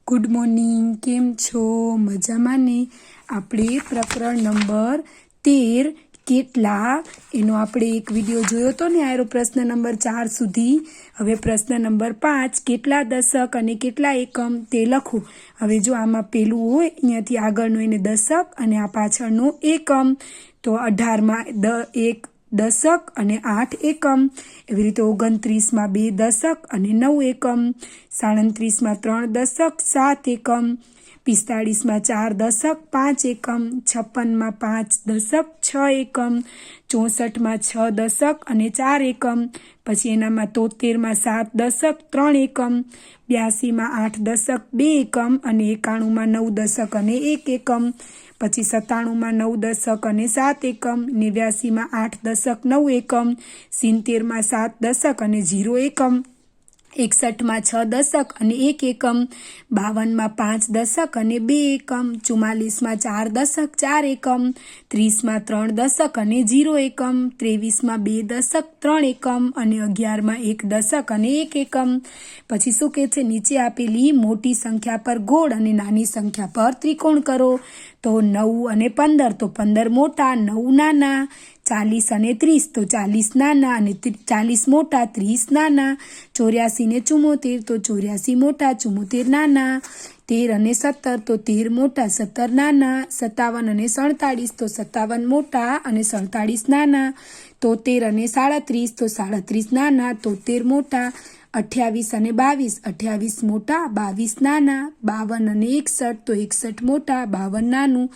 Good morning, કેમ છો? મજામાં ને? આપણે પ્રકરણ નંબર 13 કેટલા એનો આપણે એક વિડીયો જોયો હતો ને આયરો પ્રશ્ન નંબર 4 સુધી. હવે પ્રશ્ન નંબર 5 કેટલા દશક અને કેટલા એકમ તે લખો. હવે જો આમાં પેલું હોય અહીંયાથી આગળનું એને દશક અને આ પાછળનું એકમ, તો 18માં 1 દશક અને 8 એકમ, એવી રીતે 29માં 2 દશક અને 9 એકમ, 37માં 3 દશક 7 એકમ, 45માં 4 દશક 5 એકમ, 56માં 5 દશક 6 એકમ, 64માં 6 દશક અને 4 એકમ, પછી એનામાં 73માં 7 દશક 3 એકમ, 82માં 8 દશક 2 એકમ અને 91માં 9 દશક અને 1 એકમ, પછી 97માં 9 દશક અને 7 એકમ, 89માં 8 દશક 9 એકમ, 70માં 7 દશક અને 0 એકમ, 61માં 6 દશક અને 1 એકમ, 52માં 5 દશક અને 2 એકમ, 44માં 4 દશક 4 એકમ, 30માં 3 દશક અને 0 એકમ, 23માં 2 દશક 3 એકમ અને 11માં 1 દશક અને 1 એકમ. પછી શું કહે છે? નીચે આપેલી મોટી સંખ્યા પર ગોળ અને નાની સંખ્યા પર ત્રિકોણ કરો. તો 9 અને 15, તો 15 મોટા 9 નાના, 40 અને 30, તો 40 નાના અને 40 મોટા 30 નાના, 84 ને 74, તો 84 મોટા 74 નાના, 13 અને 17, તો 13 મોટા 17 નાના, 57 અને 47, તો 57 મોટા અને 47 નાના, 73 અને 37, તો 37 નાના 73 મોટા, 28 અને 22, 28 મોટા 22 નાના, 52 અને 61, તો 61 મોટા 52 નાનું,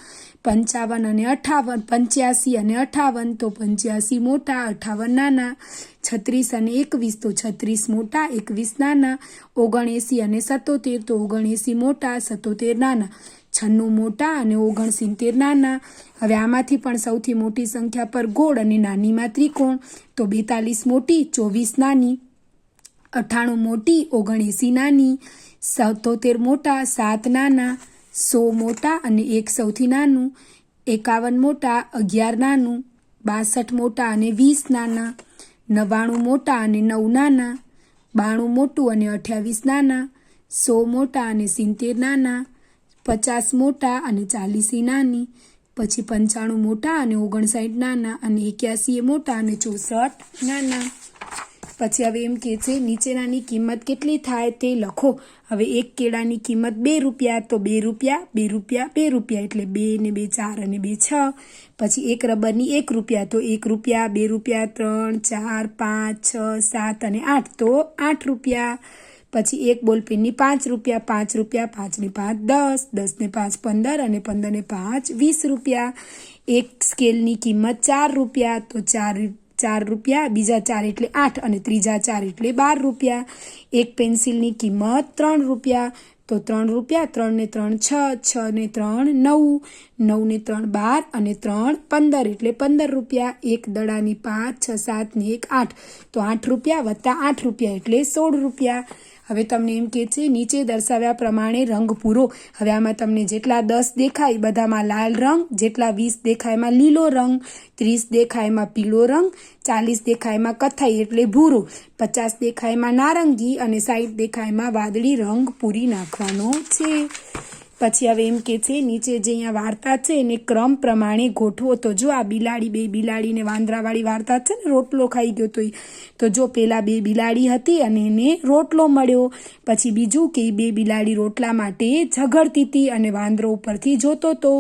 55 અને 58, 85 અને 58, તો 85 મોટા 58 નાના, 36 અને 21, તો 36 મોટા 21 નાના, 79 અને 77, તો 79 મોટા 77 નાના, 96 મોટા અને 69 નાના. હવે આમાંથી પણ સૌથી મોટી સંખ્યા પર ગોળ અને નાનીમાં ત્રિકોણ. તો 42 મોટી 24 નાની, 98 મોટી 79 નાની, 77 મોટા 7 નાના, 100 મોટા અને 1 સૌથી નાનું, 51 મોટા 11 નાનું, 62 મોટા અને 20 નાના, 99 મોટા અને 9 નાના, 92 મોટું અને 28 નાના, 100 મોટા અને 70 નાના, 50 મોટા અને 40 નાની, પછી 95 મોટા અને 59 નાના અને 81 મોટા અને 64 નાના. પછી હવે એમ કહે છે નીચેનાની કિંમત કેટલી થાય તે લખો. હવે એક કેળાની કિંમત 2 રૂપિયા, તો 2 રૂપિયા 2 રૂપિયા 2 રૂપિયા એટલે 2 ને 2 4 અને 2 6. પછી એક રબરની 1 રૂપિયા, તો 1 રૂપિયા 2 રૂપિયા 3 4 5 6 7 અને 8, તો 8 રૂપિયા. પછી એક બોલપેનની 5 રૂપિયા, 5 રૂપિયા 5 ને 5 10, 10 ને 5 15 અને 15 ને 5 20 રૂપિયા. એક સ્કેલની કિંમત 4 રૂપિયા, તો 4 રૂપિયા, બીજા 4 એટલે 8 અને ત્રીજા 4 એટલે 12 રૂપિયા. એક પેન્સિલની કિંમત 3 રૂપિયા, તો 3 રૂપિયા, 3 ને 3 6, 6 ને 3 9, 9 ને 3 12 અને 3 15 એટલે 15 રૂપિયા. એક દડાની 5 6 7 ને 1 8, તો 8 રૂપિયા વત્તા 8 રૂપિયા એટલે 16 રૂપિયા. હવે તમને એમ કહે છે નીચે દર્શાવ્યા પ્રમાણે રંગ પૂરો. હવે આમાં તમને જેટલા 10 દેખાય બધામાં લાલ રંગ, જેટલા 20 દેખાય એમાં લીલો રંગ, 30 દેખાય એમાં પીળો રંગ, 40 દેખાય એમાં કથ્થાઈ એટલે ભૂરો, 50 દેખાય એમાં નારંગી અને 60 દેખાય એમાં વાદળી રંગ પૂરી નાખવાનો છે. પછી હવે એમ કે છે નીચે જે અહીંયા વાર્તા છે એને ક્રમ પ્રમાણે ગોઠવો. તો જો આ બિલાડી, 2 બિલાડીને વાંદરાવાળી વાર્તા છે ને, રોટલો ખાઈ ગયો તો જો પેલા 2 બિલાડી હતી અને એને રોટલો મળ્યો. પછી બીજું કે 2 બિલાડી રોટલા માટે ઝઘડતી હતી અને વાંદરો ઉપરથી જોતો હતો.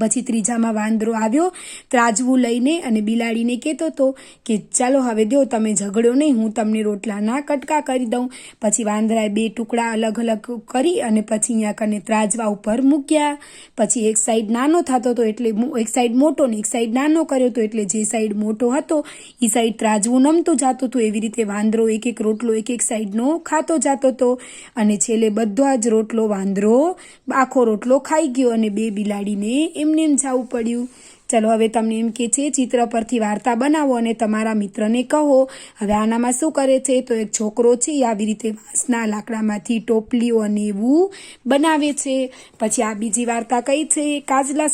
પછી ત્રીજામાં વાંદરો આવ્યો ત્રાજવું લઈને અને બિલાડીને કહેતો હતો કે ચાલો હવે દો, તમે ઝઘડો નહીં, હું તમને રોટલાના કટકા કરી દઉં. પછી વાંદરાએ 2 ટુકડા અલગ અલગ કરી અને પછી અહીંયા કને ત્રાજવા ઉપર મૂક્યા. પછી એક સાઈડ નાનો થતો હતો એટલે એક સાઈડ મોટો ને એક સાઈડ નાનો કર્યો હતો, એટલે જે સાઈડ મોટો હતો એ સાઈડ ત્રાજવું નમતું જતું હતું. એવી રીતે વાંદરો એક એક રોટલો એક એક સાઈડનો ખાતો જતો હતો અને છેલ્લે બધા જ રોટલો વાંદરો આખો રોટલો ખાઈ ગયો અને 2 બિલાડીને એમને એમ જવું પડ્યું. ચલો હવે તમને એમ કે છે ચિત્ર પરથી વાર્તા બનાવો અને તમારા મિત્રને કહો. હવે આનામાં શું કરે છે તો એક છોકરો છે એ આવી રીતે વાંસના લાકડામાંથી ટોપલીઓ અને એવું બનાવે છે. પછી આ બીજી વાર્તા કઈ છે, કાજલા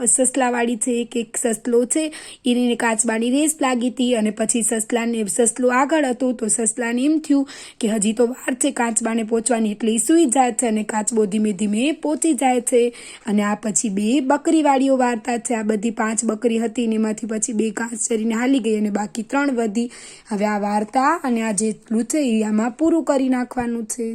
સસલાવાળી છે કે એક સસલો છે એને કાચબાની રેસ લાગી હતી અને પછી સસલો આગળ હતું તો સસલાને એમ થયું કે હજી તો વાર છે કાચબાને પહોંચવાની એટલે એ સૂઈ જાય છે અને કાચબો ધીમે ધીમે પહોંચી જાય છે. અને આ પછી 2 બકરીવાળીઓ વાર્તા છે. આ બધી 5 બકરી હતી ને એમાંથી પછી 2 ઘાસ ચરીને હાલી ગઈ અને બાકી 3 વધી. હવે આ વાર્તા અને આ જેટલું છે એ આમાં પૂરું કરી નાખવાનું છે.